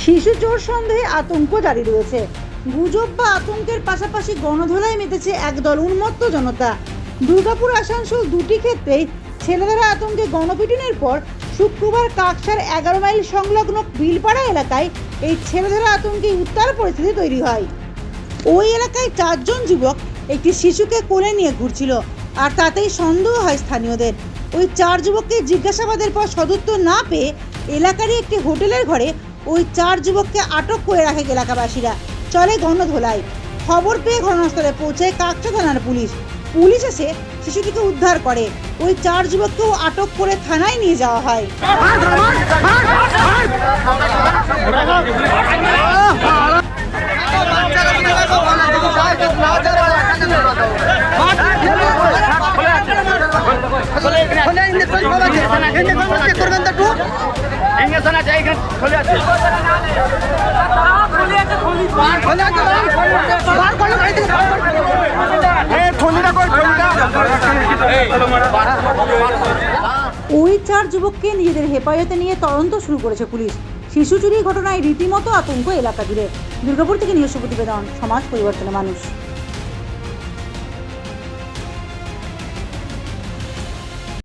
শিশু চোর সন্দেহে আতঙ্ক জারি রয়েছে। গুজব বা আতঙ্কের পাশাপাশি গণধোলায় মেতেছে একদল উন্মত্ত জনতা। দুর্গাপুর আসানসোল দুটি ক্ষেত্রেই ছেলেদের আতঙ্কে গণপিটুনির পর শুক্রবার কাকসার 11 মাইল সংলগ্ন বিলপাড়া এলাকায় এই ছেলেদের আতঙ্কে উত্তাল পরিস্থিতি তৈরি হয়। ওই এলাকায় 4 জন যুবক একটি শিশুকে কোলে নিয়ে ঘুরছিল, আর তাতেই সন্দেহ হয় স্থানীয়দের। ওই 4 যুবককে জিজ্ঞাসাবাদের পর সদুত্তর না পেয়ে এলাকারই একটি হোটেলের ঘরে ওই 4 যুবককে আটক করে রাখে এলাকাবাসীরা। চলে গণধোলাই। খবর পেয়ে ঘটনাস্থলে পৌঁছায় কাকসা থানার পুলিশ এসে শিশুটিকে উদ্ধার করে। ওই 4 যুবককেও আটক করে থানায় নিয়ে যাওয়া হয়। ওই 4 যুবককে নিজেদের হেফাজতে নিয়ে তদন্ত শুরু করেছে পুলিশ। শিশু চুরির ঘটনায় রীতিমতো আতঙ্ক এলাকা জুড়ে। দুর্গাপুর থেকে নিউজ প্রতিবেদন, সমাজ পরিবর্তনের মানুষ।